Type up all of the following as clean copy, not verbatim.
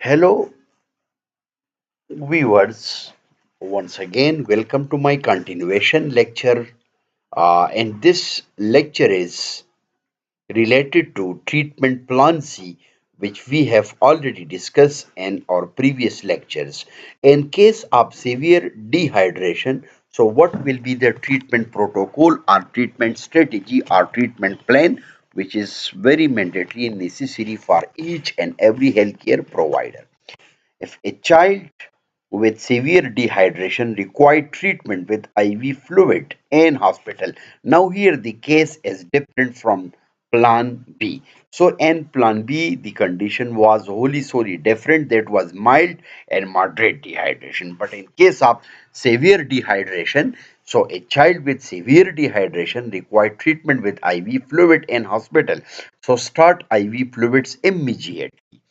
Hello, viewers. Once again, welcome to my continuation lecture. And this lecture is related to treatment plan C, which we have already discussed in our previous lectures. In case of severe dehydration, so what will be the treatment protocol or treatment strategy or treatment plan, which is very mandatory and necessary for each and every healthcare provider. If a child with severe dehydration required treatment with IV fluid in hospital, now here the case is different from plan B. So in plan B, the condition was wholly solely different. That was mild and moderate dehydration. But in case of severe dehydration, so a child with severe dehydration required treatment with IV fluid in hospital. So start IV fluids immediately.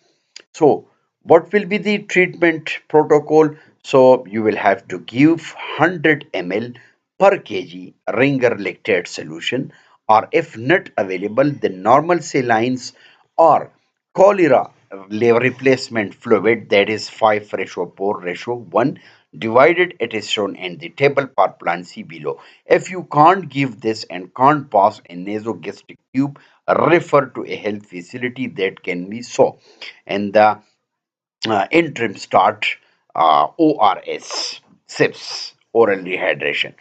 So, what will be the treatment protocol? So, you will have to give 100 ml per kg ringer lactate solution, or if not available, the normal salines or cholera replacement fluid, that is 5:4:1 divided. It is shown in the table for plan C below. If you can't give this and can't pass a nasogastric tube, refer to a health facility that can be so. And the interim start ORS, SIPS, oral rehydration.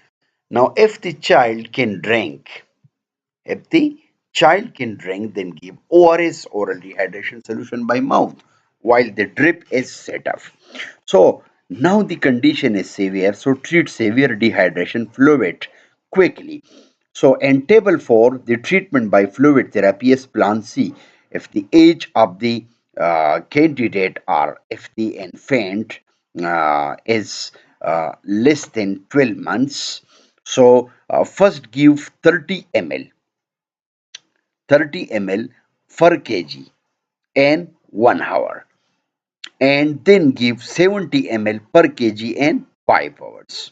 Now, if the child can drink, then give ORS, oral rehydration solution by mouth, while the drip is set up. So now the condition is severe, so treat severe dehydration fluid quickly. So in table 4, the treatment by fluid therapy is plan C. If the age of the candidate or if the infant is less than 12 months, so first give 30 ml per kg in 1 hour, and then give 70 ml per kg in 5 hours.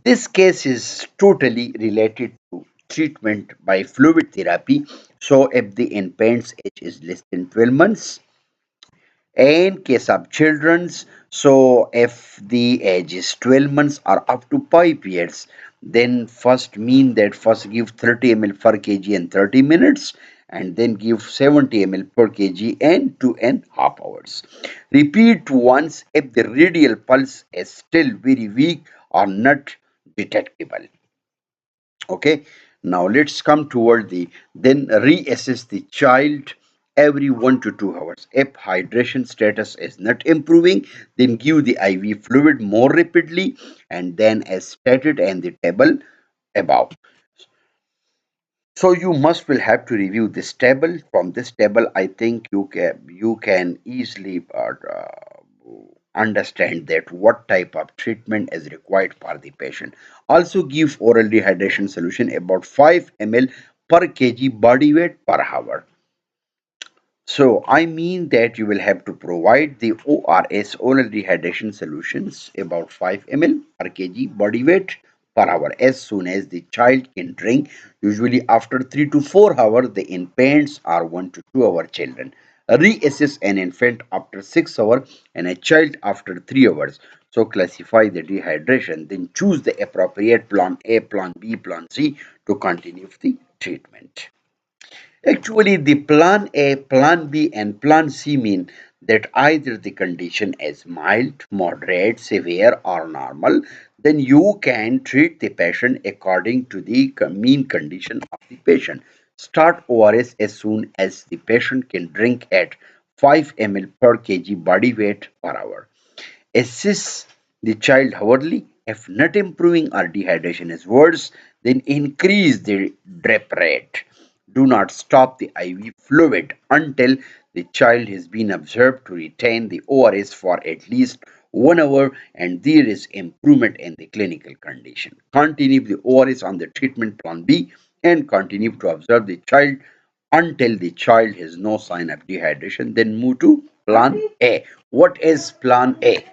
This case is totally related to treatment by fluid therapy. So, if the infant's age is less than 12 months, in case of children's, so if the age is 12 months or up to 5 years, then first give 30 ml per kg in 30 minutes, and then give 70 ml per kg in 2.5 hours. Repeat once if the radial pulse is still very weak or not detectable. Okay, now let's come toward the then reassess the child every 1 to 2 hours. If hydration status is not improving, then give the IV fluid more rapidly, and then as stated in the table above. So you must will have to review this table. From this table, I think you can easily understand that what type of treatment is required for the patient. Also give oral dehydration solution about 5 ml per kg body weight per hour. So I mean that you will have to provide the ORS, oral rehydration solutions, about 5 ml per kg body weight per hour as soon as the child can drink. Usually after 3 to 4 hours, the infants are 1 to 2 hour children. Reassess an infant after 6 hours and a child after 3 hours. So classify the dehydration, then choose the appropriate plan A, plan B, plan C to continue the treatment. Actually, the plan A, plan B, and plan C mean that either the condition is mild, moderate, severe, or normal, then you can treat the patient according to the mean condition of the patient. Start ORS as soon as the patient can drink at 5 ml per kg body weight per hour. Assess the child hourly. If not improving or dehydration is worse, then increase the drip rate. Do not stop the IV fluid until the child has been observed to retain the ORS for at least 1 hour and there is improvement in the clinical condition. Continue the ORS on the treatment plan B and continue to observe the child until the child has no sign of dehydration. Then move to plan A. What is plan A?